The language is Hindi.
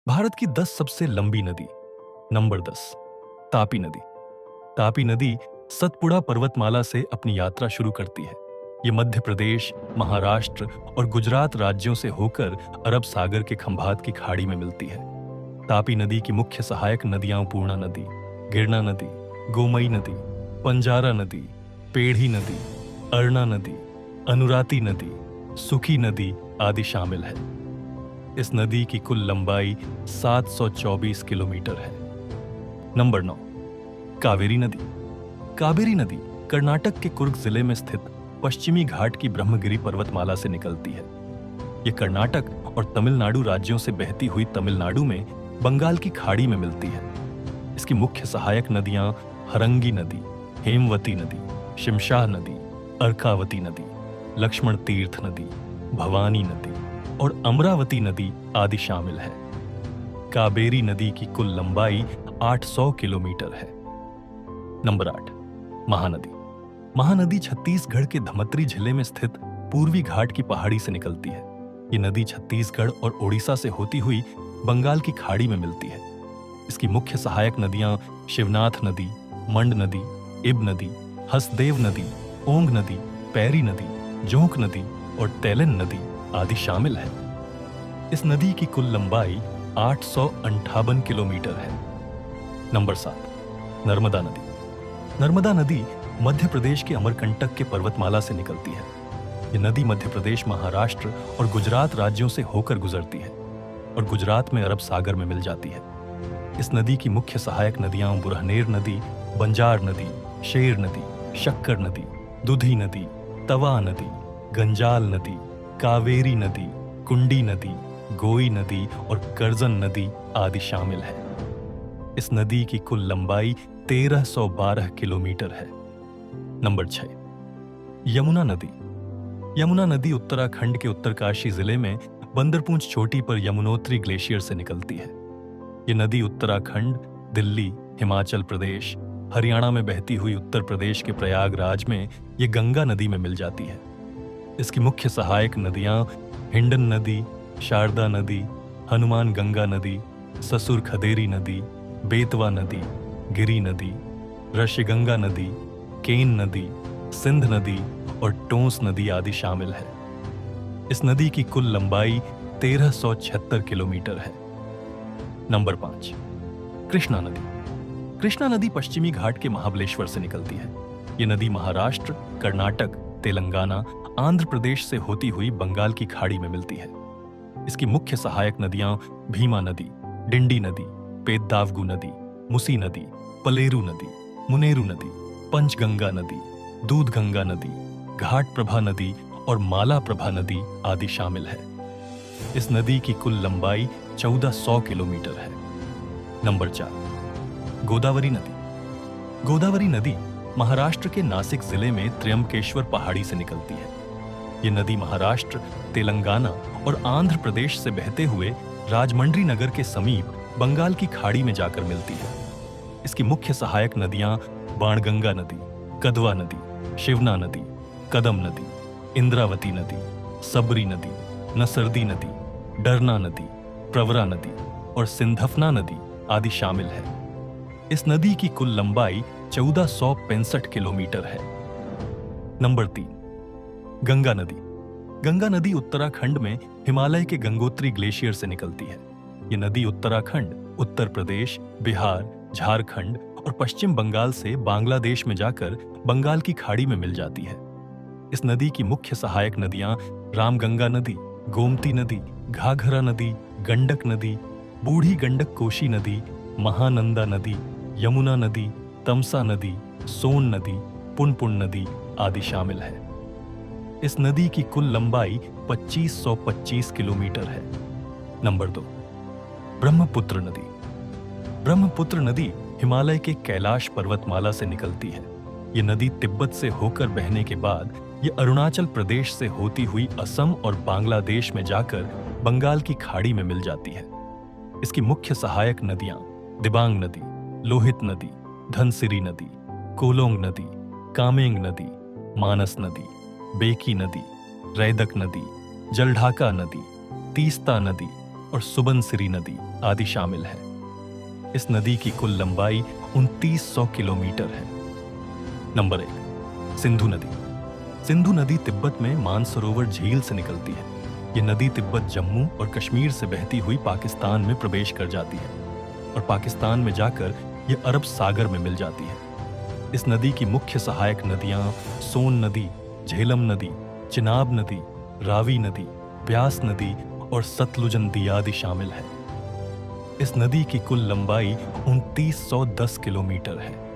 भारत की 10 सबसे लंबी नदी। नंबर 10, तापी नदी। तापी नदी सतपुड़ा पर्वतमाला से अपनी यात्रा शुरू करती है। ये मध्य प्रदेश, महाराष्ट्र और गुजरात राज्यों से होकर अरब सागर के खंभात की खाड़ी में मिलती है। तापी नदी की मुख्य सहायक नदियां पूर्णा नदी, गिरना नदी, गोमई नदी, पंजारा नदी, पेढ़ी नदी, अरना नदी, अनुराती नदी, सुखी नदी आदि शामिल है। इस नदी की कुल लंबाई 724 किलोमीटर है। नंबर 9, कावेरी नदी। कावेरी नदी कर्नाटक के कुर्ग जिले में स्थित पश्चिमी घाट की ब्रह्मगिरी पर्वतमाला से निकलती है। यह कर्नाटक और तमिलनाडु राज्यों से बहती हुई तमिलनाडु में बंगाल की खाड़ी में मिलती है। इसकी मुख्य सहायक नदियां हरंगी नदी, हेमवती नदी, शिमशाह नदी, अर्कावती नदी, लक्ष्मण तीर्थ नदी, भवानी नदी और अमरावती नदी आदि शामिल है। कावेरी नदी की कुल लंबाई 800 किलोमीटर है। नंबर 8, महानदी। महानदी छत्तीसगढ़ के धमतरी जिले में स्थित पूर्वी घाट की पहाड़ी से निकलती है। ये नदी छत्तीसगढ़ और ओडिशा से होती हुई बंगाल की खाड़ी में मिलती है। इसकी मुख्य सहायक नदियां शिवनाथ नदी, मंड नदी, इब नदी, हसदेव नदी, ओंग नदी, पैरी नदी, जोंक नदी और तेलन नदी आदि शामिल है। इस नदी की कुल लंबाई 858 किलोमीटर है। नंबर 7, नर्मदा नदी। नर्मदा नदी मध्य प्रदेश के अमरकंटक के पर्वतमाला से निकलती है। यह नदी मध्य प्रदेश, महाराष्ट्र और गुजरात राज्यों से होकर गुजरती है और गुजरात में अरब सागर में मिल जाती है। इस नदी की मुख्य सहायक नदियां बुरहनेर नदी, बंजार नदी, शेर नदी, शक्कर नदी, दुधी नदी, तवा नदी, गंजाल नदी, कावेरी नदी, कुंडी नदी, गोई नदी और करजन नदी आदि शामिल है। इस नदी की कुल लंबाई 1312 किलोमीटर है। नंबर 6, यमुना नदी। यमुना नदी उत्तराखंड के उत्तरकाशी जिले में बंदरपूंछ चोटी पर यमुनोत्री ग्लेशियर से निकलती है। ये नदी उत्तराखंड, दिल्ली, हिमाचल प्रदेश, हरियाणा में बहती हुई उत्तर प्रदेश के प्रयागराज में ये गंगा नदी में मिल जाती है। इसकी मुख्य सहायक नदियां हिंडन नदी, शारदा नदी, हनुमान गंगा नदी, ससुर खदेरी नदी, बेतवा नदी, गिरी नदी, ऋषिगंगा नदी, केन नदी, सिंध नदी और टोंस नदी आदि शामिल है। इस नदी की कुल लंबाई 1376 किलोमीटर है। नंबर 5, कृष्णा नदी। कृष्णा नदी पश्चिमी घाट के महाबलेश्वर से निकलती है। ये नदी महाराष्ट्र, कर्नाटक, तेलंगाना, आंध्र प्रदेश से होती हुई बंगाल की खाड़ी में मिलती है। इसकी मुख्य सहायक नदियां भीमा नदी, डिंडी नदी, पेद्दावगु नदी, मुसी नदी, पलेरू नदी, मुनेरू नदी, पंचगंगा नदी, दूधगंगा नदी, घाट प्रभा नदी और माला प्रभा नदी आदि शामिल है। इस नदी की कुल लंबाई 1400 किलोमीटर है। नंबर 4, गोदावरी नदी। गोदावरी नदी महाराष्ट्र के नासिक जिले में त्र्यंबकेश्वर पहाड़ी से निकलती है। ये नदी महाराष्ट्र, तेलंगाना और आंध्र प्रदेश से बहते हुए राजमंड्री नगर के समीप बंगाल की खाड़ी में जाकर मिलती है। इसकी मुख्य सहायक नदियां बाणगंगा नदी, कदवा नदी, शिवना नदी, कदम नदी, इंद्रावती नदी, सबरी नदी, नसरदी नदी, डरना नदी, प्रवरा नदी और सिंधफना नदी आदि शामिल है। इस नदी की कुल लंबाई 1465 किलोमीटर है। नंबर 3, गंगा नदी। गंगा नदी उत्तराखंड में हिमालय के गंगोत्री ग्लेशियर से निकलती है। ये नदी उत्तराखंड, उत्तर प्रदेश, बिहार, झारखंड और पश्चिम बंगाल से बांग्लादेश में जाकर बंगाल की खाड़ी में मिल जाती है। इस नदी की मुख्य सहायक नदियां रामगंगा नदी, गोमती नदी, घाघरा नदी, गंडक नदी, बूढ़ी गंडक कोशी नदी, महानंदा नदी, यमुना नदी, तमसा नदी, सोन नदी, पुनपुन नदी आदि शामिल है। इस नदी की कुल लंबाई 2525 किलोमीटर है। नंबर 2, ब्रह्मपुत्र नदी। ब्रह्मपुत्र नदी हिमालय के कैलाश पर्वतमाला से निकलती है। ये नदी तिब्बत से होकर बहने के बाद ये अरुणाचल प्रदेश से होती हुई असम और बांग्लादेश में जाकर बंगाल की खाड़ी में मिल जाती है। इसकी मुख्य सहायक नदियां दिबांग नदी, लोहित नदी, धनसिरी नदी, कोलोंग नदी, कामेंग नदी, मानस नदी, बेकी नदी, रैदक नदी, जलढाका नदी, तीस्ता नदी, और सुबनसिरी नदी आदि शामिल है। इस नदी की कुल लंबाई 2900 किलोमीटर है। नंबर 1, सिंधु नदी। सिंधु नदी तिब्बत में मानसरोवर झील से निकलती है। ये नदी तिब्बत, जम्मू और कश्मीर से बहती हुई पाकिस्तान में प्रवेश कर जाती है और पाकिस्तान में जाकर ये अरब सागर में मिल जाती है। इस नदी की मुख्य सहायक नदियां सोन नदी, झेलम नदी, चिनाब नदी, रावी नदी, ब्यास नदी और सतलुज नदी आदि शामिल है। इस नदी की कुल लंबाई 2910 किलोमीटर है।